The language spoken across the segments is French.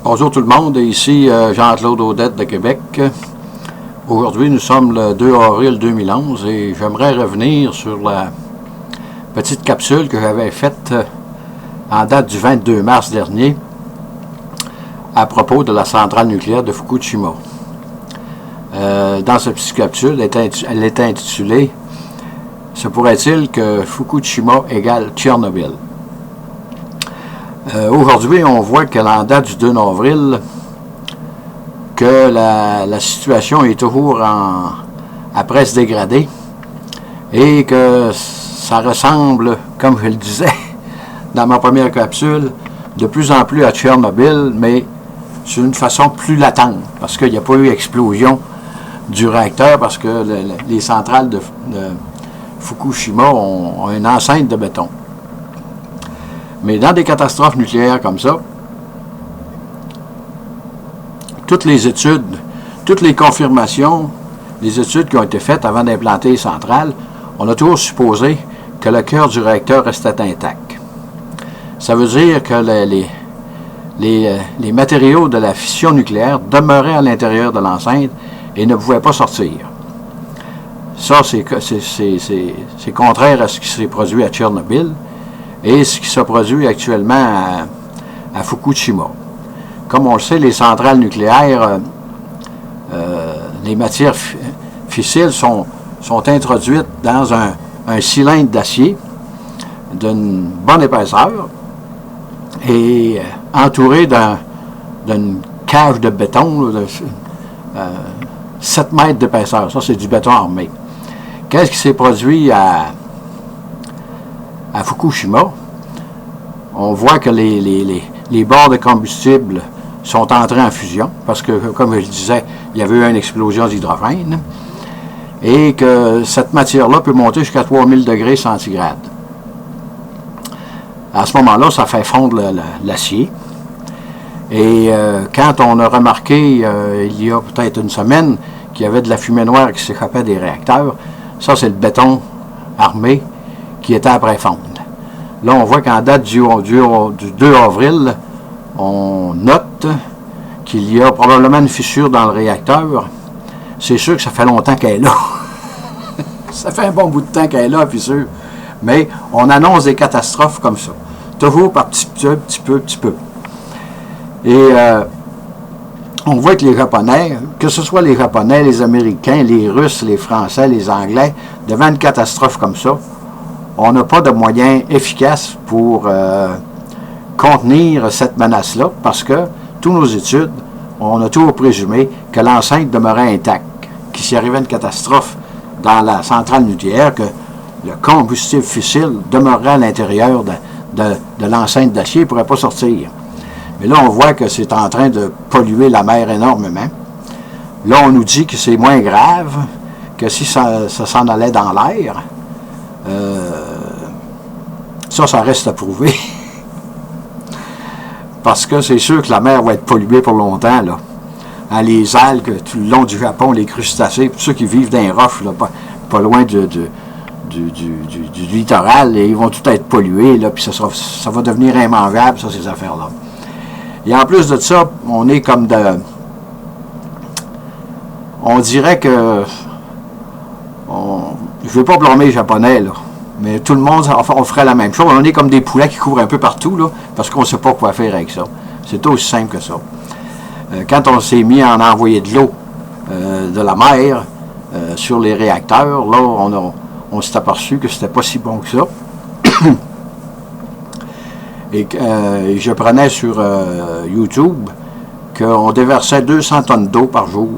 Bonjour tout le monde, ici Jean-Claude Audette de Québec. Aujourd'hui, nous sommes le 2 avril 2011 et j'aimerais revenir sur la petite capsule que j'avais faite en date du 22 mars dernier à propos de la centrale nucléaire de Fukushima. Dans cette petite capsule, elle était intitulée « Se pourrait-il que Fukushima égale Tchernobyl ?» Aujourd'hui, on voit que en date du 2 avril, que la situation est toujours à presque dégradée et que ça ressemble, comme je le disais dans ma première capsule, de plus en plus à Tchernobyl, mais d'une une façon plus latente, parce qu'il n'y a pas eu explosion du réacteur, parce que les centrales de Fukushima ont une enceinte de béton. Mais dans des catastrophes nucléaires comme ça, toutes les études, toutes les confirmations, les études qui ont été faites avant d'implanter les centrales, on a toujours supposé que le cœur du réacteur restait intact. Ça veut dire que les matériaux de la fission nucléaire demeuraient à l'intérieur de l'enceinte et ne pouvaient pas sortir. Ça, c'est contraire à ce qui s'est produit à Tchernobyl et ce qui se produit actuellement à Fukushima. Comme on le sait, les centrales nucléaires, les matières fissiles sont introduites dans un cylindre d'acier d'une bonne épaisseur et entouré d'une cage de béton de 7 mètres d'épaisseur. Ça, c'est du béton armé. Qu'est-ce qui s'est produit à Fukushima? On voit que les bords de combustible sont entrés en fusion, parce que, comme je le disais, il y avait eu une explosion d'hydrogène, et que cette matière-là peut monter jusqu'à 3000 degrés centigrades. À ce moment-là, ça fait fondre l'acier. Et quand on a remarqué, il y a peut-être une semaine, qu'il y avait de la fumée noire qui s'échappait des réacteurs, ça, c'est le béton armé qui était après fondre. Là, on voit qu'en date du 2 avril, on note qu'il y a probablement une fissure dans le réacteur. C'est sûr que ça fait longtemps qu'elle est là. Ça fait un bon bout de temps qu'elle est là, la fissure. Mais on annonce des catastrophes comme ça. Toujours par petit peu. Et on voit que les Japonais, que ce soit les Japonais, les Américains, les Russes, les Français, les Anglais, devant une catastrophe comme ça, on n'a pas de moyens efficaces pour contenir cette menace-là, parce que toutes nos études, on a toujours présumé que l'enceinte demeurait intacte, qu'il s'y arrivait une catastrophe dans la centrale nucléaire, que le combustible fissile demeurerait à l'intérieur de l'enceinte d'acier et ne pourrait pas sortir. Mais là, on voit que c'est en train de polluer la mer énormément. Là, on nous dit que c'est moins grave que si ça s'en allait dans l'air. Ça reste à prouver. Parce que c'est sûr que la mer va être polluée pour longtemps, là. Les algues, tout le long du Japon, les crustacés, tous ceux qui vivent dans les roches, là, pas loin du littoral, et ils vont tout être pollués, là, puis ça va devenir immangeable, ça, ces affaires-là. Et en plus de ça, on est comme on dirait que... je ne veux pas blâmer les Japonais, là. Mais tout le monde, on ferait la même chose. On est comme des poulets qui courent un peu partout, là, parce qu'on ne sait pas quoi faire avec ça. C'est aussi simple que ça. Quand on s'est mis à en envoyer de l'eau de la mer sur les réacteurs, là, on s'est aperçu que c'était pas si bon que ça. Et je prenais sur YouTube qu'on déversait 200 tonnes d'eau par jour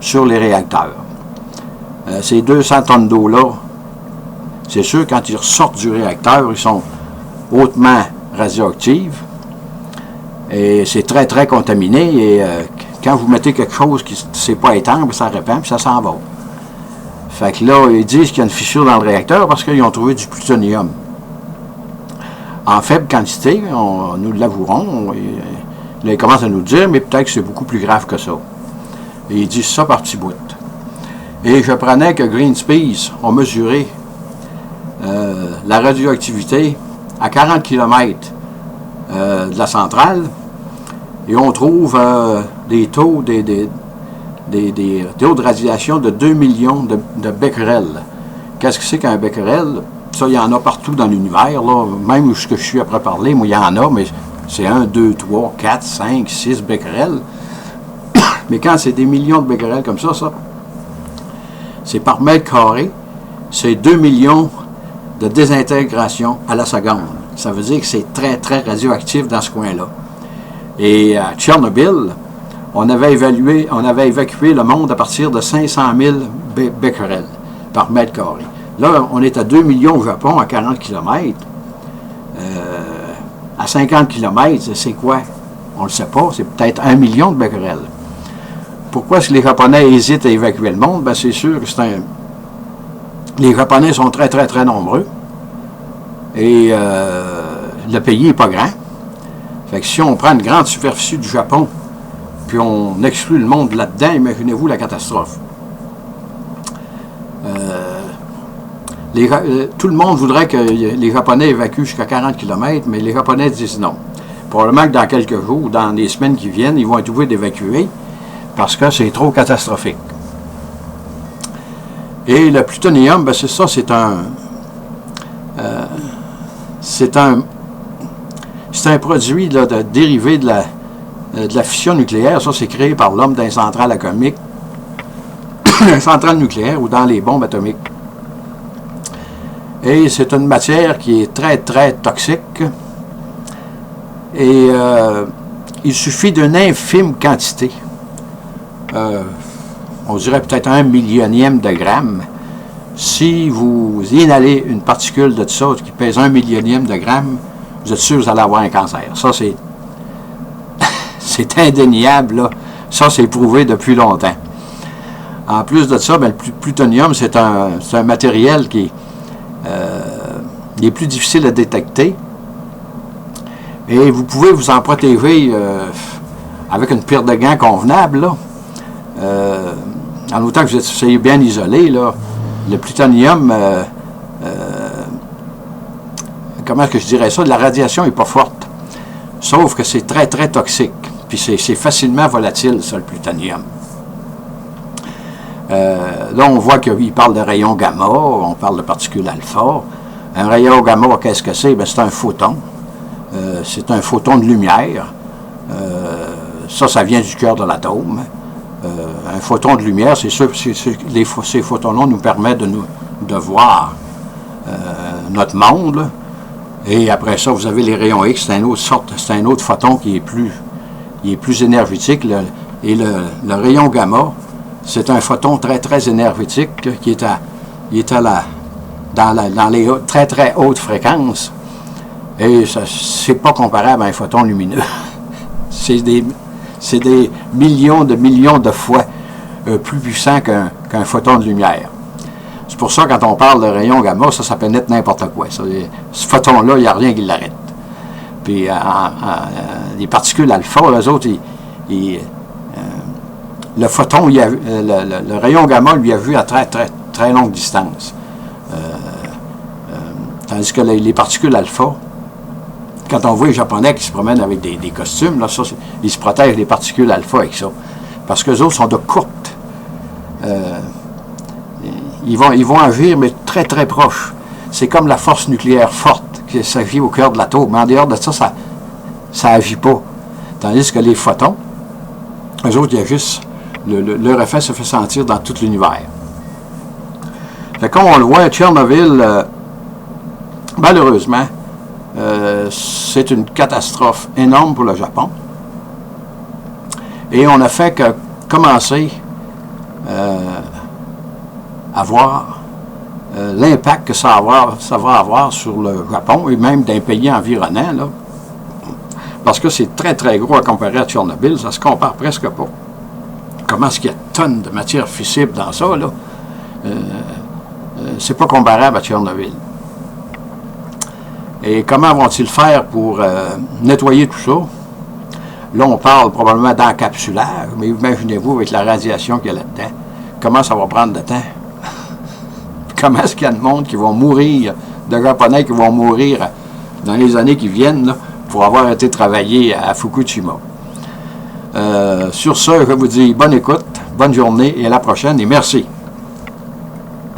sur les réacteurs. Ces 200 tonnes d'eau-là, c'est sûr, quand ils ressortent du réacteur, ils sont hautement radioactifs et c'est très, très contaminé. Et quand vous mettez quelque chose qui ne sait pas éteindre, ça répand, puis ça s'en va. Fait que là, ils disent qu'il y a une fissure dans le réacteur parce qu'ils ont trouvé du plutonium. En faible quantité, nous l'avouerons. Là, ils commencent à nous dire, mais peut-être que c'est beaucoup plus grave que ça. Et ils disent ça par petits bouts. Et je prenais que Greenpeace ont mesuré la radioactivité à 40 km de la centrale Et on trouve des taux taux de radiation de 2 millions de becquerels. Qu'est-ce que c'est qu'un becquerel? Ça, il y en a partout dans l'univers, là. Même où je suis après parler, moi, il y en a, mais c'est 1, 2, 3, 4, 5, 6 becquerels. Mais quand c'est des millions de becquerels comme ça, c'est par mètre carré, c'est 2 millions de désintégration à la seconde. Ça veut dire que c'est très, très radioactif dans ce coin-là. Et à Tchernobyl, on avait évacué le monde à partir de 500 000 becquerels par mètre carré. Là, on est à 2 millions au Japon, à 40 km. À 50 km, c'est quoi? On ne le sait pas, c'est peut-être 1 million de becquerels. Pourquoi est-ce que les Japonais hésitent à évacuer le monde? Ben, c'est sûr que les Japonais sont très, très, très nombreux. Et le pays n'est pas grand. Fait que si on prend une grande superficie du Japon, puis on exclut le monde là-dedans, imaginez-vous la catastrophe. Tout le monde voudrait que les Japonais évacuent jusqu'à 40 km, mais les Japonais disent non. Probablement que dans quelques jours, ou dans les semaines qui viennent, ils vont être obligés d'évacuer parce que c'est trop catastrophique. Et le plutonium, ben c'est ça, c'est un produit là, dérivé de la fission nucléaire. Ça, c'est créé par l'homme dans les centrales atomiques, dans les centrales nucléaires ou dans les bombes atomiques. Et c'est une matière qui est très, très toxique. Et il suffit d'une infime quantité. On dirait peut-être 1 millionième de gramme. Si vous inhalez une particule de ça qui pèse 1 millionième de gramme, vous êtes sûr que vous allez avoir un cancer. Ça, c'est indéniable, là. Ça, c'est prouvé depuis longtemps. En plus de ça, ben, le plutonium, c'est un matériel qui est plus difficile à détecter. Et vous pouvez vous en protéger avec une paire de gants convenable, là. En autant que vous soyez bien isolé, là. Le plutonium, comment est-ce que je dirais ça? La radiation n'est pas forte. Sauf que c'est très, très toxique. Puis c'est facilement volatile, ça, le plutonium. Là, on voit qu'il parle de rayons gamma, on parle de particules alpha. Un rayon gamma, qu'est-ce que c'est? Bien, c'est un photon. C'est un photon de lumière. Ça vient du cœur de l'atome. Un photon de lumière, c'est sûr, ces photons-là nous permettent de voir notre monde. Là. Et après ça, vous avez les rayons X, c'est un autre photon qui est plus énergétique. Le rayon gamma, c'est un photon très, très énergétique là, qui est dans les très, très hautes fréquences. Et c'est pas comparable à un photon lumineux. C'est des millions de fois plus puissant qu'un photon de lumière. C'est pour ça, quand on parle de rayon gamma, ça peut être n'importe quoi. Ce photon-là, il n'y a rien qui l'arrête. Puis, les particules alpha, les autres, le photon, le rayon gamma, lui a vu à très, très, très longue distance. Tandis que les particules alpha, quand on voit les Japonais qui se promènent avec des costumes, là, ça, ils se protègent des particules alpha avec ça. Parce qu'eux autres sont de courtes. Ils vont agir, mais très, très proches. C'est comme la force nucléaire forte, qui s'agit au cœur de l'atome. Mais en dehors de ça n'agit pas. Tandis que les photons, eux autres, il y a juste... leur effet se fait sentir dans tout l'univers. Fait comme on le voit, Tchernobyl, malheureusement, c'est une catastrophe énorme pour le Japon. Et on a fait que commencer à voir l'impact que ça va avoir sur le Japon et même d'un pays environnant, là. Parce que c'est très, très gros à comparer à Tchernobyl, ça se compare presque pas. Comment est-ce qu'il y a tonnes de matière fissible dans ça, là? C'est pas comparable à Tchernobyl. Et comment vont-ils faire pour nettoyer tout ça? Là, on parle probablement d'encapsulage, mais imaginez-vous avec la radiation qu'il y a là-dedans, comment ça va prendre de temps? Comment est-ce qu'il y a de monde qui vont mourir, de Japonais qui vont mourir dans les années qui viennent, là, pour avoir été travaillés à Fukushima? Sur ce, je vous dis bonne écoute, bonne journée et à la prochaine et merci.